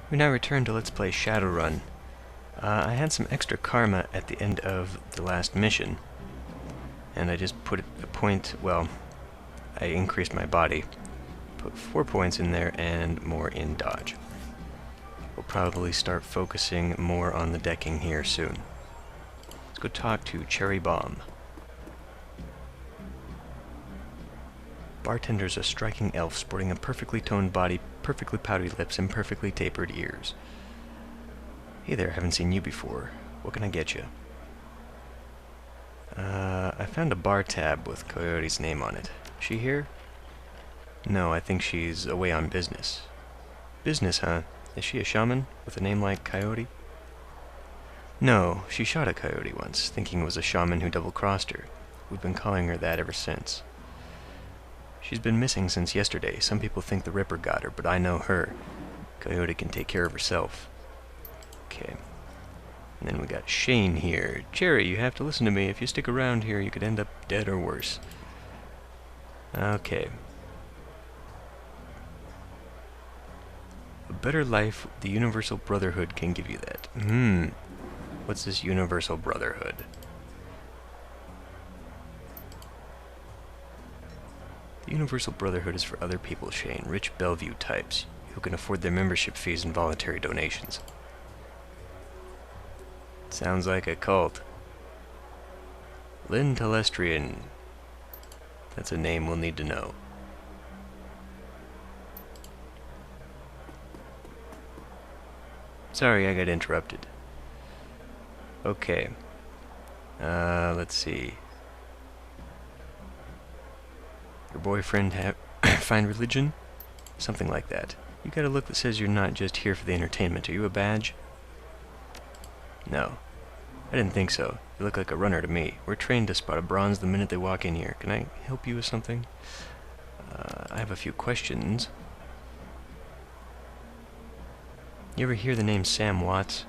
We now return to Let's Play Shadowrun. I had some extra karma at the end of the last mission, and I just put a point, well, I increased my body. Put 4 points in there and more in dodge. We'll probably start focusing more on the decking here soon. Let's go talk to Cherry Bomb. Bartender's a striking elf sporting a perfectly toned body, perfectly pouty lips, and perfectly tapered ears. Hey there, haven't seen you before. What can I get you? I found a bar tab with Coyote's name on it. She here? No, I think she's away on business. Business, huh? Is she a shaman with a name like Coyote? No, she shot a coyote once, thinking it was a shaman who double-crossed her. We've been calling her that ever since. She's been missing since yesterday. Some people think the Ripper got her, but I know her. Coyote can take care of herself. Okay. And then we got Shane here. Cherry, you have to listen to me. If you stick around here, you could end up dead or worse. Okay. A better life, the Universal Brotherhood can give you that. What's this Universal Brotherhood? The Universal Brotherhood is for other people, Shane. Rich Bellevue types who can afford their membership fees and voluntary donations. Sounds like a cult. Lynn Telestrian. That's a name we'll need to know. Sorry, I got interrupted. Okay. Let's see. Your boyfriend find religion? Something like that. You got a look that says you're not just here for the entertainment. Are you a badge? No. I didn't think so. You look like a runner to me. We're trained to spot a bronze the minute they walk in here. Can I help you with something? I have a few questions. You ever hear the name Sam Watts?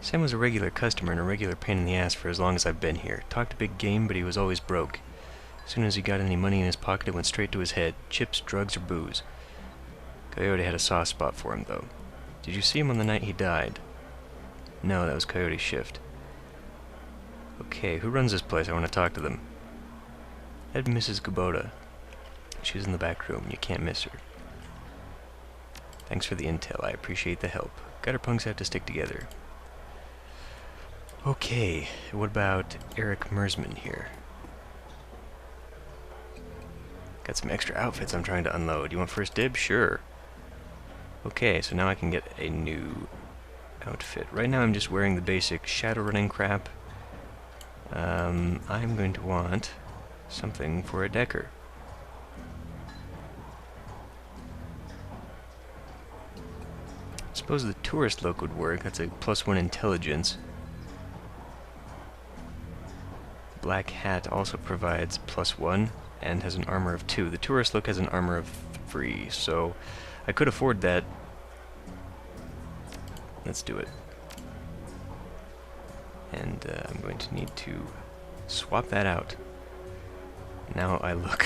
Sam was a regular customer and a regular pain in the ass for as long as I've been here. Talked a big game, but he was always broke. As soon as he got any money in his pocket, it went straight to his head. Chips, drugs, or booze. Coyote had a soft spot for him, though. Did you see him on the night he died? No, that was Coyote's shift. Okay, who runs this place? I want to talk to them. Head Mrs. Kubota. She's in the back room. You can't miss her. Thanks for the intel. I appreciate the help. Gutter punks have to stick together. Okay, what about Eric Mersman here? Got some extra outfits I'm trying to unload. You want first dibs? Sure. Okay, so now I can get a new outfit. Right now I'm just wearing the basic Shadowrunning crap. I'm going to want something for a decker. Suppose the tourist look would work. That's a +1 intelligence. Black hat also provides +1 and has an armor of 2. The tourist look has an armor of 3, so I could afford that. Let's do it. And I'm going to need to swap that out. Now I look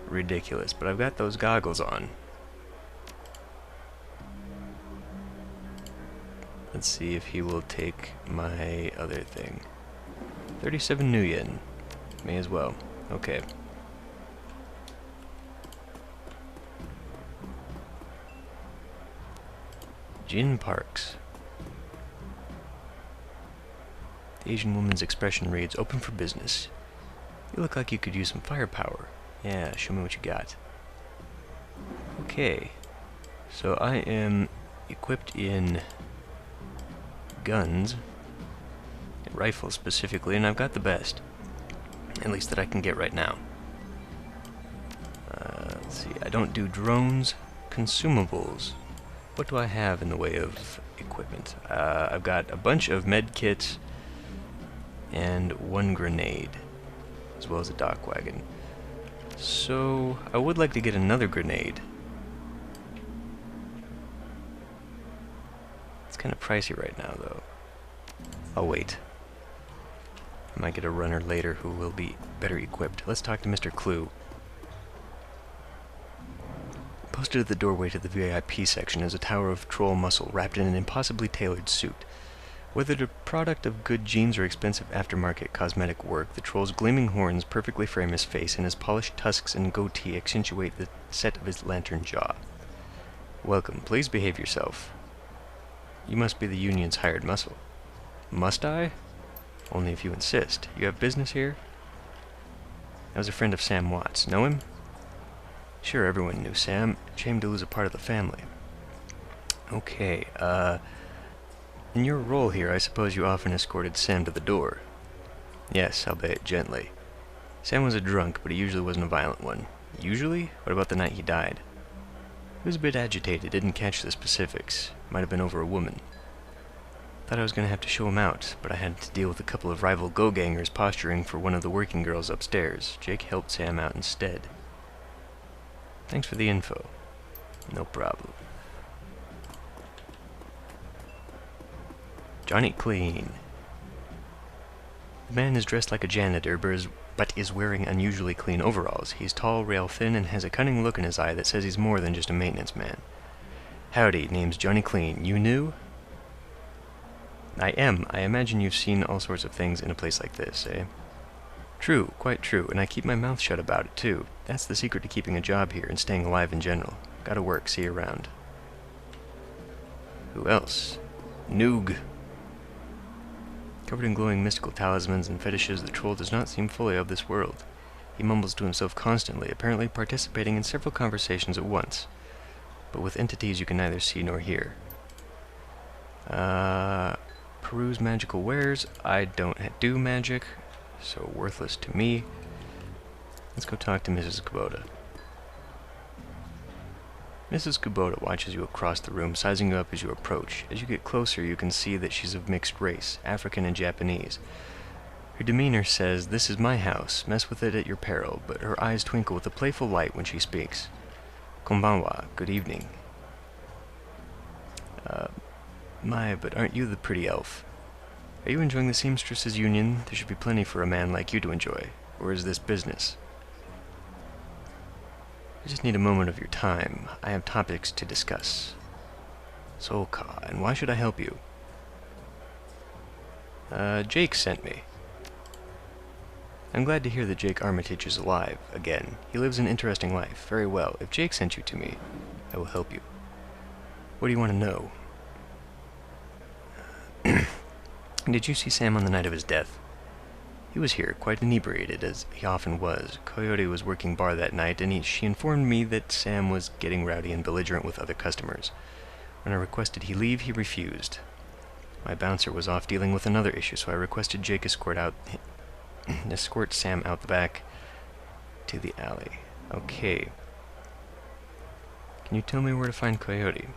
ridiculous, but I've got those goggles on. Let's see if he will take my other thing. 37 new yen. May as well. Okay. Jin Parks. The Asian woman's expression reads, open for business. You look like you could use some firepower. Yeah, show me what you got. Okay. So I am equipped in guns, rifles specifically, and I've got the best. At least that I can get right now. Let's see, I don't do drones, consumables. What do I have in the way of equipment? I've got a bunch of med kits and 1 grenade, as well as a dock wagon. So, I would like to get another grenade. It's kind of pricey right now, though. I'll wait. I might get a runner later who will be better equipped. Let's talk to Mr. Clue. Posted at the doorway to the VIP section is a tower of troll muscle wrapped in an impossibly tailored suit. Whether the product of good genes or expensive aftermarket cosmetic work, the troll's gleaming horns perfectly frame his face, and his polished tusks and goatee accentuate the set of his lantern jaw. Welcome. Please behave yourself. You must be the union's hired muscle. Must I? Only if you insist. You have business here? I was a friend of Sam Watts. Know him? Sure, everyone knew Sam. Shame to lose a part of the family. Okay, in your role here, I suppose you often escorted Sam to the door. Yes, albeit gently. Sam was a drunk, but he usually wasn't a violent one. Usually? What about the night he died? He was a bit agitated, didn't catch the specifics. Might have been over a woman. Thought I was going to have to show him out, but I had to deal with a couple of rival go-gangers posturing for one of the working girls upstairs. Jake helped Sam out instead. Thanks for the info. No problem. Johnny Clean. The man is dressed like a janitor, but is wearing unusually clean overalls. He's tall, rail-thin, and has a cunning look in his eye that says he's more than just a maintenance man. Howdy, name's Johnny Clean. You new? I am. I imagine you've seen all sorts of things in a place like this, eh? True, quite true, and I keep my mouth shut about it, too. That's the secret to keeping a job here and staying alive in general. Gotta work, see you around. Who else? Noog. Covered in glowing mystical talismans and fetishes, the troll does not seem fully of this world. He mumbles to himself constantly, apparently participating in several conversations at once, but with entities you can neither see nor hear. Peruse magical wares. I don't do magic, so worthless to me. Let's go talk to Mrs. Kubota. Mrs. Kubota watches you across the room, sizing you up as you approach. As you get closer, you can see that she's of mixed race, African and Japanese. Her demeanor says, "This is my house, mess with it at your peril," but her eyes twinkle with a playful light when she speaks. Konbanwa, good evening. But aren't you the pretty elf? Are you enjoying the Seamstresses Union? There should be plenty for a man like you to enjoy. Or is this business? I just need a moment of your time. I have topics to discuss. Solka, and why should I help you? Jake sent me. I'm glad to hear that Jake Armitage is alive, again. He lives an interesting life. Very well. If Jake sent you to me, I will help you. What do you want to know? Did you see Sam on the night of his death? He was here, quite inebriated, as he often was. Coyote was working bar that night, and she informed me that Sam was getting rowdy and belligerent with other customers. When I requested he leave, he refused. My bouncer was off dealing with another issue, so I requested Jake escort Sam out the back to the alley. Okay. Can you tell me where to find Coyote?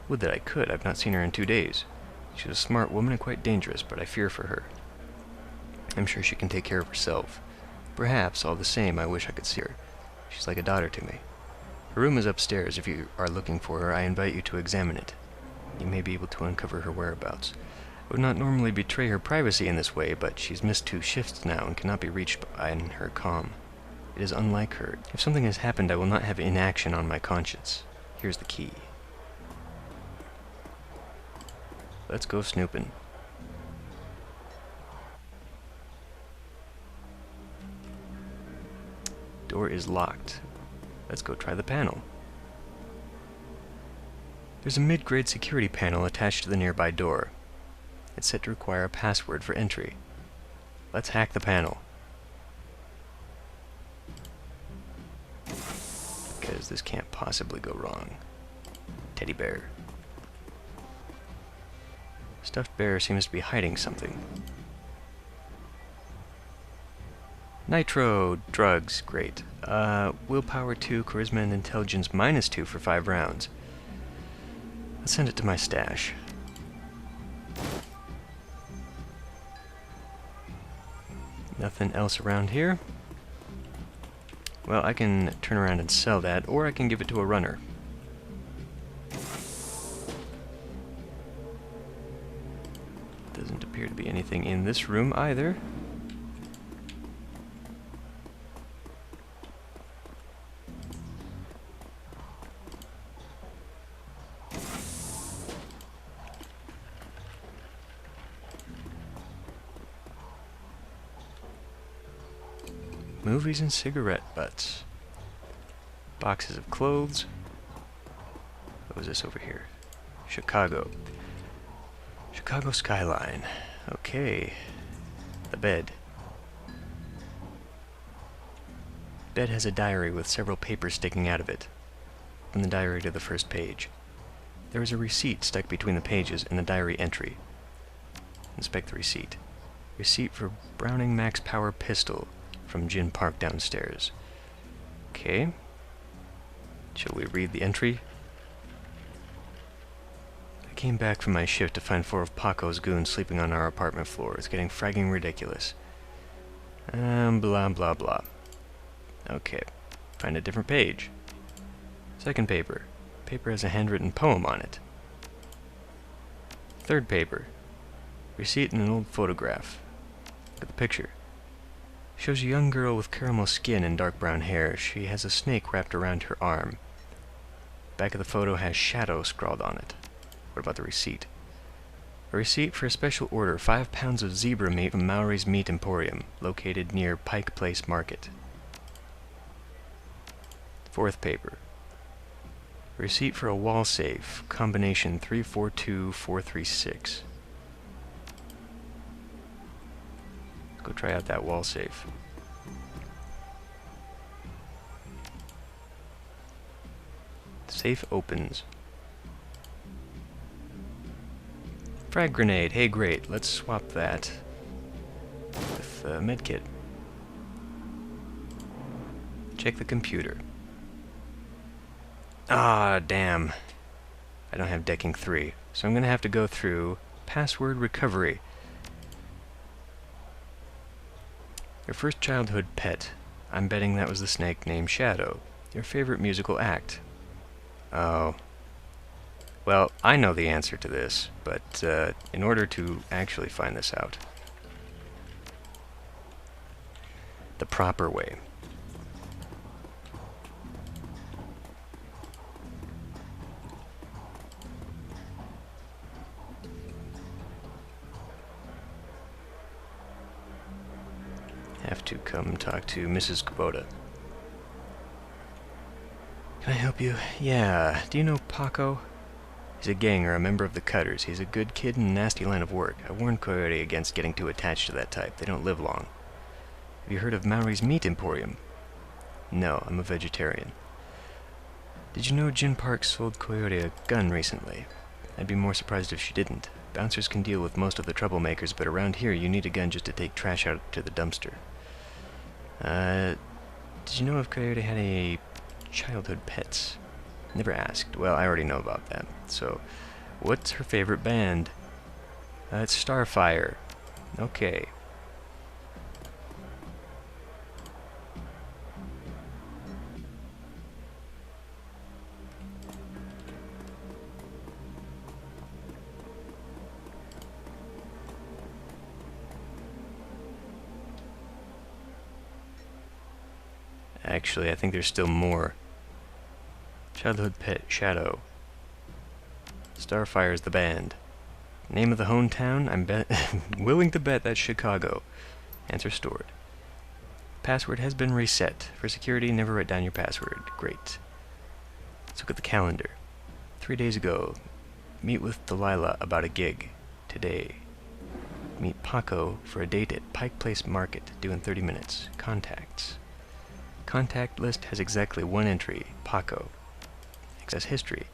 Would that I could. I've not seen her in 2 days. She's a smart woman and quite dangerous, but I fear for her. I'm sure she can take care of herself. Perhaps, all the same, I wish I could see her. She's like a daughter to me. Her room is upstairs. If you are looking for her, I invite you to examine it. You may be able to uncover her whereabouts. I would not normally betray her privacy in this way, but she's missed 2 shifts now and cannot be reached in her calm. It is unlike her. If something has happened, I will not have inaction on my conscience. Here's the key. Let's go snooping. Door is locked. Let's go try the panel. There's a mid-grade security panel attached to the nearby door. It's set to require a password for entry. Let's hack the panel. Because this can't possibly go wrong. Teddy bear. Stuffed bear seems to be hiding something. Nitro! Drugs. Great. Willpower 2, Charisma and Intelligence -2 for 5 rounds. Let's send it to my stash. Nothing else around here? Well, I can turn around and sell that, or I can give it to a runner. Doesn't appear to be anything in this room either. Movies and cigarette butts. Boxes of clothes. What was this over here? Chicago. Chicago skyline. Okay. The bed. Bed has a diary with several papers sticking out of it. From the diary to the first page. There is a receipt stuck between the pages and the diary entry. Inspect the receipt. Receipt for Browning Max Power pistol from Gin Park downstairs. Okay. Shall we read the entry? I came back from my shift to find 4 of Paco's goons sleeping on our apartment floor. It's getting fragging ridiculous. Blah blah blah. Okay. Find a different page. Second paper. Paper has a handwritten poem on it. Third paper. Receipt and an old photograph. Look at the picture. Shows a young girl with caramel skin and dark brown hair. She has a snake wrapped around her arm. Back of the photo has Shadow scrawled on it. What about the receipt? A receipt for a special order, 5 pounds of zebra meat from Maury's Meat Emporium, located near Pike Place Market. Fourth paper. Receipt for a wall safe, combination 342436. Let's go try out that wall safe. Safe opens. Frag grenade. Hey, great. Let's swap that with medkit. Check the computer. Ah, damn. I don't have decking 3, so I'm going to have to go through password recovery. Your first childhood pet. I'm betting that was the snake named Shadow. Your favorite musical act. Oh. Well, I know the answer to this, but in order to actually find this out the proper way, have to come talk to Mrs. Kubota. Can I help you? Yeah. Do you know Paco? He's a ganger, a member of the Cutters. He's a good kid in a nasty line of work. I warned Coyote against getting too attached to that type. They don't live long. Have you heard of Maury's Meat Emporium? No, I'm a vegetarian. Did you know Gin Park sold Coyote a gun recently? I'd be more surprised if she didn't. Bouncers can deal with most of the troublemakers, but around here you need a gun just to take trash out to the dumpster. Did you know if Coyote had any childhood pets? Never asked. Well, I already know about that. So, what's her favorite band? It's Starfire. Okay. Actually, I think there's still more. Childhood pet, Shadow. Starfire's the band. Name of the hometown? I'm willing to bet that's Chicago. Answer stored. Password has been reset. For security, never write down your password. Great. Let's look at the calendar. 3 days ago, meet with Delilah about a gig. Today, meet Paco for a date at Pike Place Market, due in 30 minutes. Contacts. Contact list has exactly 1 entry, Paco. Access history.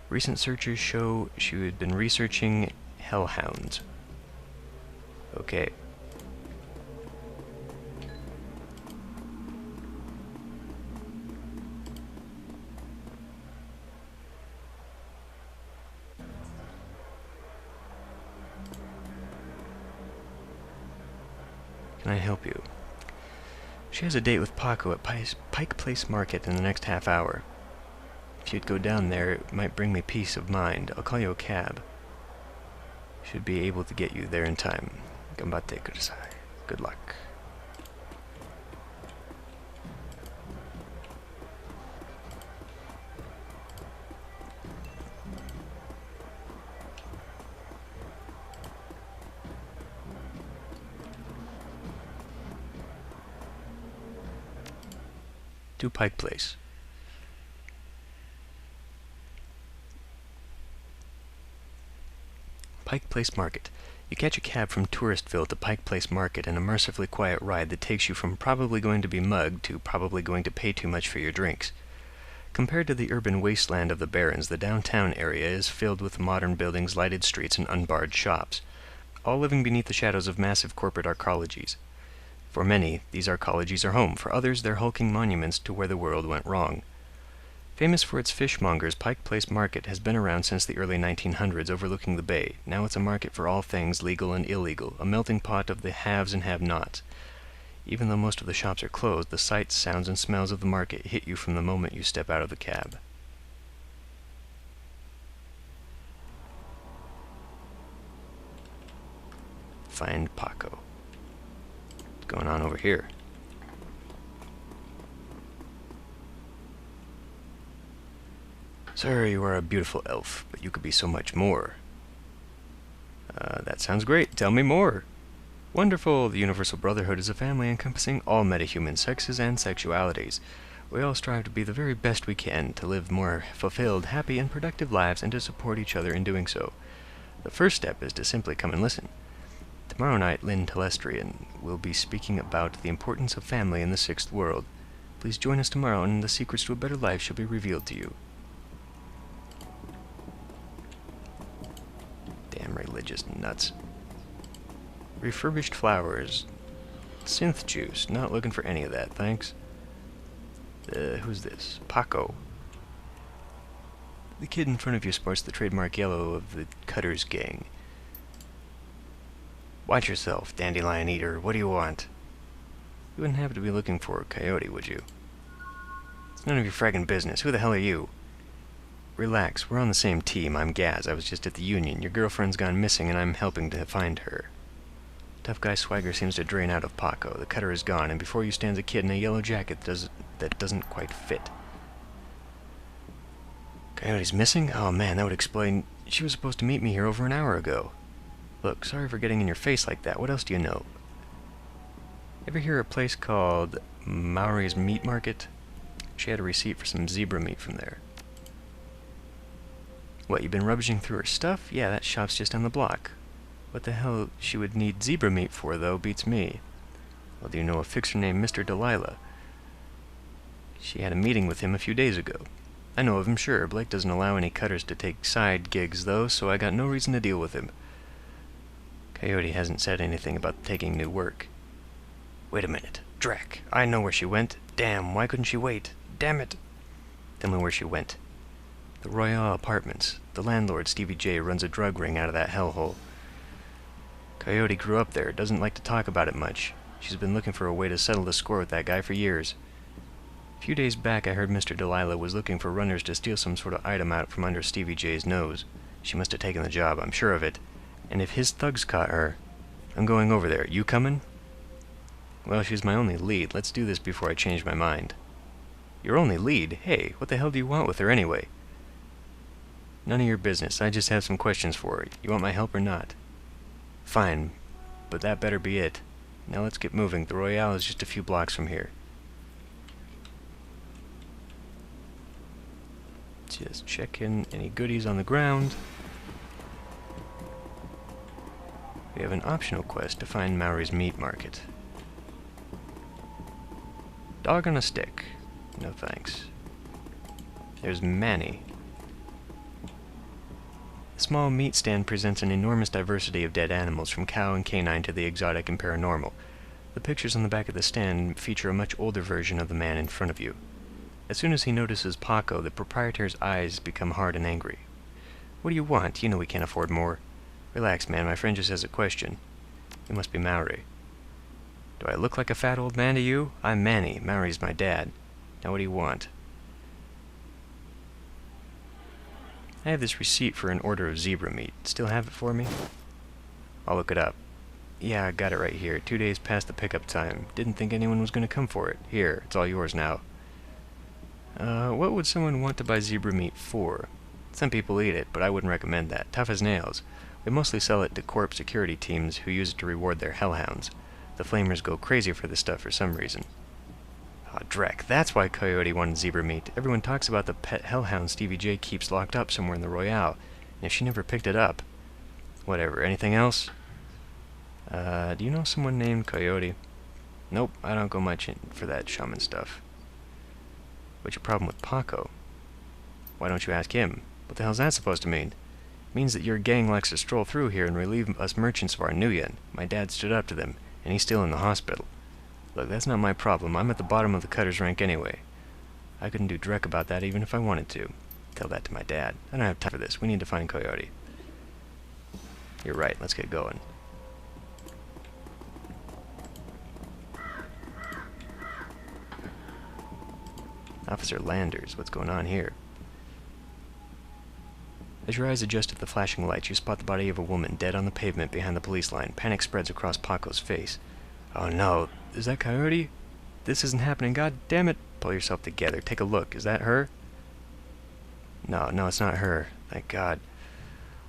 Recent searches show she had been researching hellhounds. Okay. Can I help you? She has a date with Paco at Pike Place Market in the next half hour. If you'd go down there, it might bring me peace of mind. I'll call you a cab. Should be able to get you there in time. Gambate kudasai. Good luck. to Pike Place. Pike Place Market. You catch a cab from Touristville to Pike Place Market in a mercifully quiet ride that takes you from probably going to be mugged to probably going to pay too much for your drinks. Compared to the urban wasteland of the Barrens, the downtown area is filled with modern buildings, lighted streets, and unbarred shops, all living beneath the shadows of massive corporate arcologies. For many, these arcologies are home. For others, they're hulking monuments to where the world went wrong. Famous for its fishmongers, Pike Place Market has been around since the early 1900s, overlooking the bay. Now it's a market for all things legal and illegal, a melting pot of the haves and have-nots. Even though most of the shops are closed, the sights, sounds, and smells of the market hit you from the moment you step out of the cab. Find Paco. What's going on over here? Sir, you are a beautiful elf, but you could be so much more. That sounds great. Tell me more. Wonderful! The Universal Brotherhood is a family encompassing all metahuman sexes and sexualities. We all strive to be the very best we can, to live more fulfilled, happy, and productive lives, and to support each other in doing so. The first step is to simply come and listen. Tomorrow night, Lynn Telestrian will be speaking about the importance of family in the Sixth World. Please join us tomorrow, and the secrets to a better life shall be revealed to you. Damn religious nuts. Refurbished flowers. Synth juice. Not looking for any of that, thanks. Who's this? Paco. The kid in front of you sports the trademark yellow of the Cutters gang. Watch yourself, dandelion eater. What do you want? You wouldn't happen to be looking for a coyote, would you? It's none of your fragging business. Who the hell are you? Relax, we're on the same team. I'm Gaz. I was just at the Union. Your girlfriend's gone missing, and I'm helping to find her. Tough guy swagger seems to drain out of Paco. The cutter is gone, and before you stands a kid in a yellow jacket that doesn't quite fit. Coyote's missing? Oh man, that would explain... She was supposed to meet me here over an hour ago. Look, sorry for getting in your face like that. What else do you know? Ever hear of a place called Maori's Meat Market? She had a receipt for some zebra meat from there. What, you been rummaging through her stuff? Yeah, that shop's just down the block. What the hell she would need zebra meat for, though, beats me. Well, do you know a fixer named Mr. Delilah? She had a meeting with him a few days ago. I know of him, sure. Blake doesn't allow any cutters to take side gigs, though, so I got no reason to deal with him. Coyote hasn't said anything about taking new work. Wait a minute. Drac, I know where she went. Damn, why couldn't she wait? Damn it! Tell me where she went. The Royale Apartments. The landlord, Stevie J, runs a drug ring out of that hellhole. Coyote grew up there, doesn't like to talk about it much. She's been looking for a way to settle the score with that guy for years. A few days back I heard Mr. Delilah was looking for runners to steal some sort of item out from under Stevie J's nose. She must have taken the job, I'm sure of it. And if his thugs caught her... I'm going over there. You coming? Well, she's my only lead. Let's do this before I change my mind. Your only lead? Hey, what the hell do you want with her anyway? None of your business. I just have some questions for her. You want my help or not? Fine, but that better be it. Now let's get moving. The Royale is just a few blocks from here. Just checking any goodies on the ground. We have an optional quest to find Maori's Meat Market. Dog on a stick. No thanks. There's Manny. The small meat stand presents an enormous diversity of dead animals, from cow and canine to the exotic and paranormal. The pictures on the back of the stand feature a much older version of the man in front of you. As soon as he notices Paco, the proprietor's eyes become hard and angry. What do you want? You know we can't afford more. Relax, man. My friend just has a question. You must be Maori. Do I look like a fat old man to you? I'm Manny. Maori's my dad. Now what do you want? I have this receipt for an order of zebra meat. Still have it for me? I'll look it up. Yeah, I got it right here. 2 days past the pickup time. Didn't think anyone was going to come for it. Here, it's all yours now. What would someone want to buy zebra meat for? Some people eat it, but I wouldn't recommend that. Tough as nails. We mostly sell it to corp security teams who use it to reward their hellhounds. The flamers go crazy for this stuff for some reason. Ah, Drek, that's why Coyote wanted zebra meat. Everyone talks about the pet hellhound Stevie J keeps locked up somewhere in the Royale, and if she never picked it up. Whatever, anything else? Do you know someone named Coyote? Nope, I don't go much in for that shaman stuff. What's your problem with Paco? Why don't you ask him? What the hell's that supposed to mean? It means that your gang likes to stroll through here and relieve us merchants of our nuyen. My dad stood up to them, and he's still in the hospital. Look, that's not my problem. I'm at the bottom of the cutter's rank anyway. I couldn't do Drek about that even if I wanted to. Tell that to my dad. I don't have time for this. We need to find Coyote. You're right. Let's get going. Officer Landers, what's going on here? As your eyes adjust to the flashing lights, you spot the body of a woman dead on the pavement behind the police line. Panic spreads across Paco's face. Oh no, is that Coyote? This isn't happening, god damn it! Pull yourself together, take a look, is that her? No, it's not her, thank god.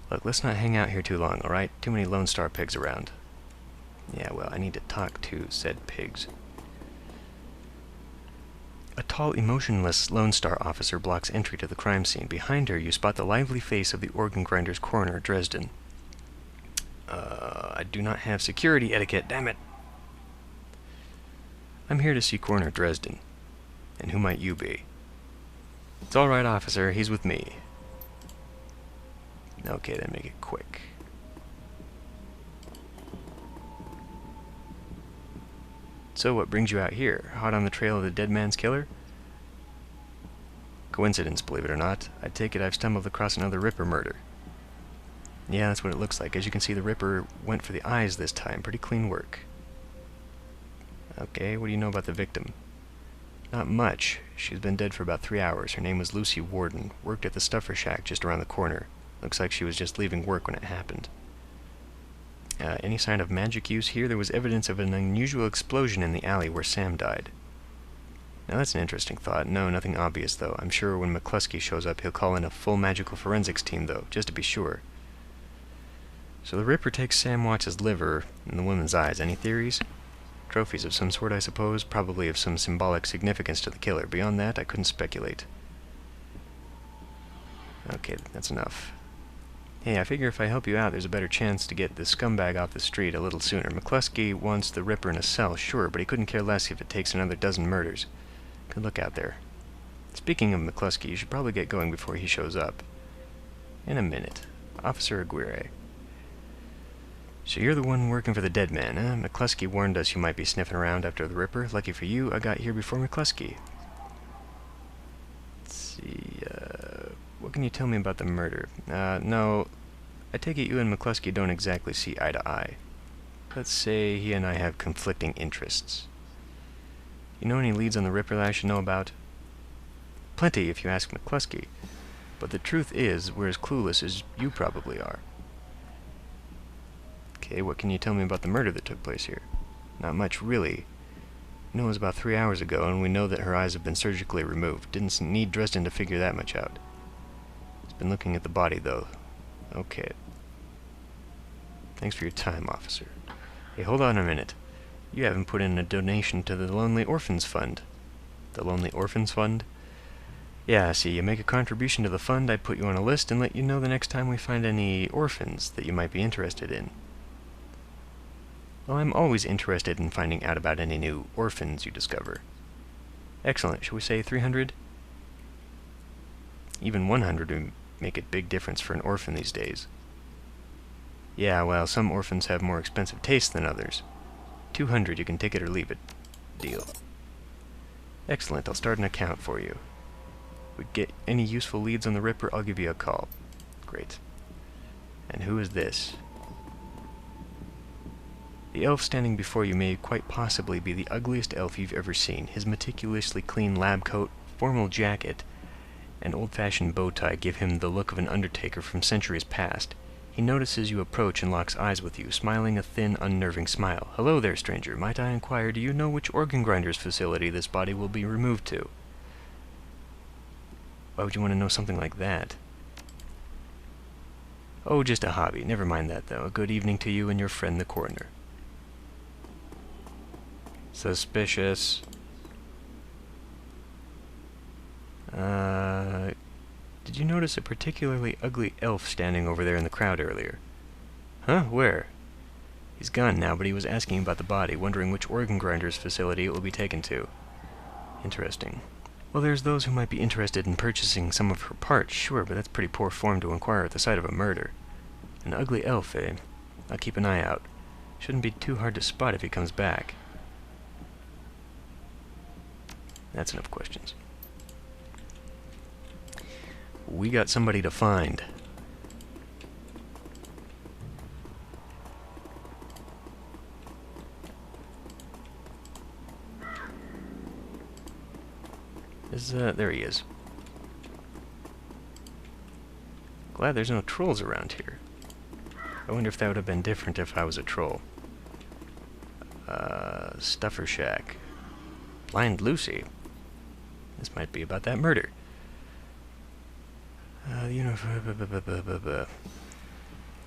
Look, let's not hang out here too long, alright? Too many Lone Star pigs around. Yeah, well, I need to talk to said pigs. A tall, emotionless Lone Star officer blocks entry to the crime scene. Behind her, you spot the lively face of the organ grinder's coroner, Dresden. I do not have security etiquette, damn it! I'm here to see Coroner Dresden. And who might you be? It's all right, officer. He's with me. Okay, then make it quick. So what brings you out here? Hot on the trail of the dead man's killer? Coincidence, believe it or not. I take it I've stumbled across another Ripper murder. Yeah, that's what it looks like. As you can see, the Ripper went for the eyes this time. Pretty clean work. Okay, what do you know about the victim? Not much. She's been dead for about 3 hours. Her name was Lucy Warden. Worked at the Stuffer Shack just around the corner. Looks like she was just leaving work when it happened. Any sign of magic use here? There was evidence of an unusual explosion in the alley where Sam died. Now that's an interesting thought. No, nothing obvious, though. I'm sure when McCluskey shows up, he'll call in a full magical forensics team, though, just to be sure. So the Ripper takes Sam Watts' liver and the woman's eyes. Any theories? Trophies of some sort, I suppose. Probably of some symbolic significance to the killer. Beyond that, I couldn't speculate. Okay, that's enough. Hey, I figure if I help you out, there's a better chance to get this scumbag off the street a little sooner. McCluskey wants the Ripper in a cell, sure, but he couldn't care less if it takes another dozen murders. Good luck out there. Speaking of McCluskey, you should probably get going before he shows up. In a minute. Officer Aguirre. So you're the one working for the dead man, eh? McCluskey warned us you might be sniffing around after the Ripper. Lucky for you, I got here before McCluskey. Let's see, what can you tell me about the murder? No, I take it you and McCluskey don't exactly see eye to eye. Let's say he and I have conflicting interests. You know any leads on the Ripper that I should know about? Plenty, if you ask McCluskey. But the truth is, we're as clueless as you probably are. Okay, what can you tell me about the murder that took place here? Not much, really. You know, it was about 3 hours ago, and we know that her eyes have been surgically removed. Didn't need Dresden to figure that much out. He's been looking at the body, though. Okay. Thanks for your time, officer. Hey, hold on a minute. You haven't put in a donation to the Lonely Orphans Fund. The Lonely Orphans Fund? Yeah, see, you make a contribution to the fund, I put you on a list and let you know the next time we find any orphans that you might be interested in. Well, I'm always interested in finding out about any new orphans you discover. Excellent. Shall we say 300? Even 100 would make a big difference for an orphan these days. Yeah, well, some orphans have more expensive tastes than others. 200, you can take it or leave it. Deal. Excellent. I'll start an account for you. If we get any useful leads on the Ripper, I'll give you a call. Great. And who is this? The elf standing before you may quite possibly be the ugliest elf you've ever seen. His meticulously clean lab coat, formal jacket, and old-fashioned bow tie give him the look of an undertaker from centuries past. He notices you approach and locks eyes with you, smiling a thin, unnerving smile. Hello there, stranger. Might I inquire, do you know which organ grinder's facility this body will be removed to? Why would you want to know something like that? Oh, just a hobby. Never mind that, though. A good evening to you and your friend the coroner. Suspicious. Did you notice a particularly ugly elf standing over there in the crowd earlier? Huh? Where? He's gone now, but he was asking about the body, wondering which organ grinder's facility it will be taken to. Interesting. Well, there's those who might be interested in purchasing some of her parts, sure, but that's pretty poor form to inquire at the site of a murder. An ugly elf, eh? I'll keep an eye out. Shouldn't be too hard to spot if he comes back. That's enough questions. We got somebody to find. There he is. Glad there's no trolls around here. I wonder if that would have been different if I was a troll. Stuffer Shack. Blind Lucy. This might be about that murder. I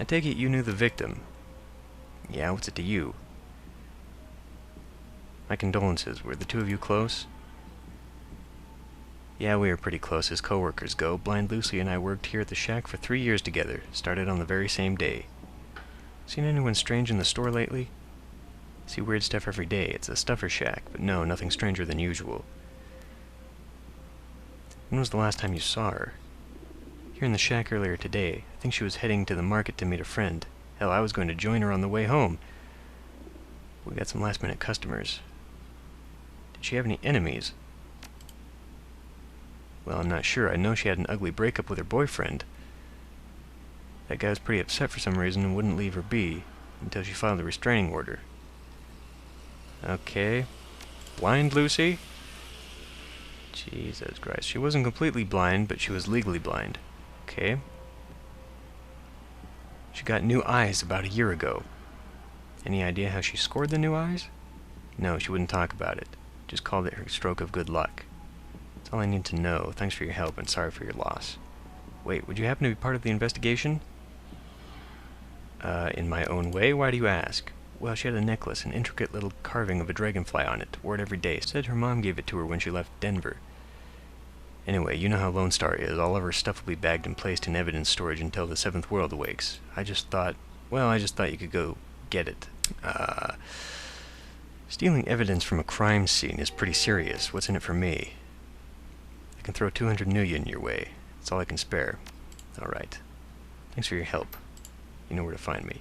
take it you knew the victim. Yeah, what's it to you? My condolences. Were the two of you close? Yeah, we were pretty close as co-workers go. Blind Lucy and I worked here at the shack for 3 years together. Started on the very same day. Seen anyone strange in the store lately? See weird stuff every day. It's a stuffer shack, but no, nothing stranger than usual. When was the last time you saw her? Here in the shack earlier today. I think she was heading to the market to meet a friend. Hell, I was going to join her on the way home. We got some last-minute customers. Did she have any enemies? Well, I'm not sure. I know she had an ugly breakup with her boyfriend. That guy was pretty upset for some reason and wouldn't leave her be until she filed a restraining order. Okay. Blind Lucy? Jesus Christ. She wasn't completely blind, but she was legally blind. Okay. She got new eyes about a year ago. Any idea how she scored the new eyes? No, she wouldn't talk about it. Just called it her stroke of good luck. That's all I need to know. Thanks for your help and sorry for your loss. Wait, would you happen to be part of the investigation? In my own way? Why do you ask? Well, she had a necklace, an intricate little carving of a dragonfly on it. Wore it every day. Said her mom gave it to her when she left Denver. Anyway, you know how Lone Star is. All of her stuff will be bagged and placed in evidence storage until the Seventh World awakes. I just thought you could go get it. Stealing evidence from a crime scene is pretty serious. What's in it for me? I can throw 200 million your way. That's all I can spare. All right. Thanks for your help. You know where to find me.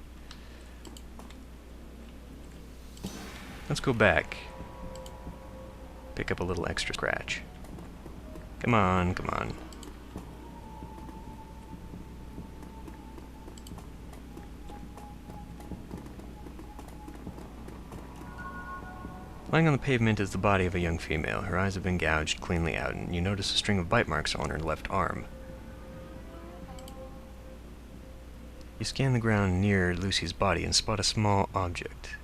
Let's go back. Pick up a little extra scratch. Come on, come on. Lying on the pavement is the body of a young female. Her eyes have been gouged cleanly out, and you notice a string of bite marks on her left arm. You scan the ground near Lucy's body and spot a small object,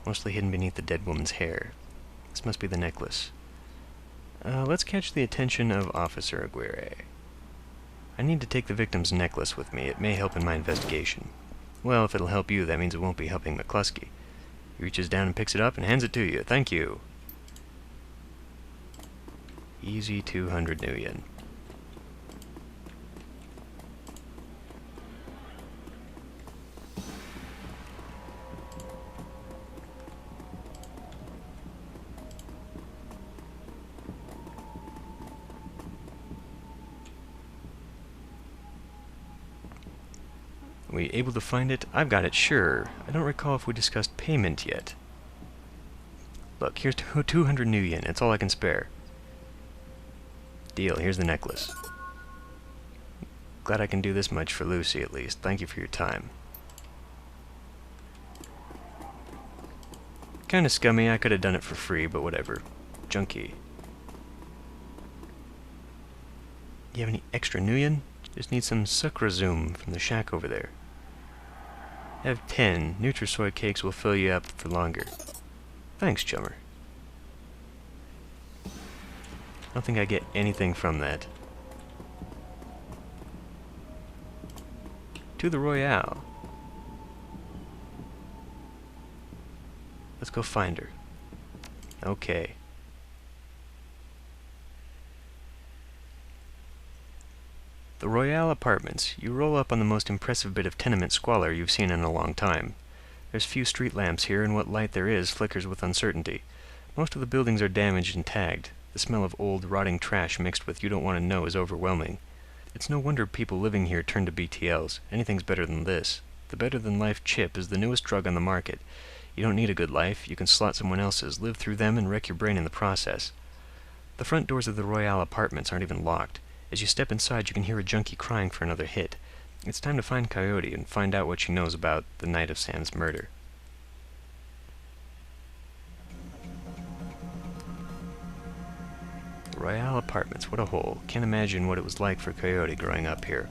mostly hidden beneath the dead woman's hair. This must be the necklace. Let's catch the attention of Officer Aguirre. I need to take the victim's necklace with me. It may help in my investigation. Well, if it'll help you, that means it won't be helping McCluskey. He reaches down and picks it up and hands it to you. Thank you. Easy 200 million. We able to find it? I've got it, sure. I don't recall if we discussed payment yet. Look, here's 200 new yen. It's all I can spare. Deal, here's the necklace. Glad I can do this much for Lucy, at least. Thank you for your time. Kinda scummy, I could have done it for free, but whatever. Junkie. You have any extra new yen? Just need some sucrazoom from the shack over there. Have 10. Nutrasoy cakes will fill you up for longer. Thanks, chummer. I don't think I get anything from that. To the Royale. Let's go find her. Okay. The Royale Apartments. You roll up on the most impressive bit of tenement squalor you've seen in a long time. There's few street lamps here, and what light there is flickers with uncertainty. Most of the buildings are damaged and tagged. The smell of old, rotting trash mixed with you don't want to know is overwhelming. It's no wonder people living here turn to BTLs. Anything's better than this. The better-than-life chip is the newest drug on the market. You don't need a good life. You can slot someone else's, live through them, and wreck your brain in the process. The front doors of the Royale Apartments aren't even locked. As you step inside, you can hear a junkie crying for another hit. It's time to find Coyote and find out what she knows about the night of Sam's murder. Royale Apartments, what a hole. Can't imagine what it was like for Coyote growing up here.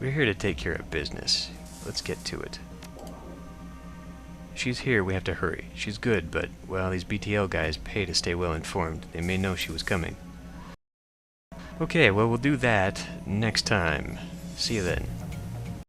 We're here to take care of business. Let's get to it. If she's here, we have to hurry. She's good, but, well, these BTL guys pay to stay well informed. They may know she was coming. Okay, well, we'll do that next time. See you then.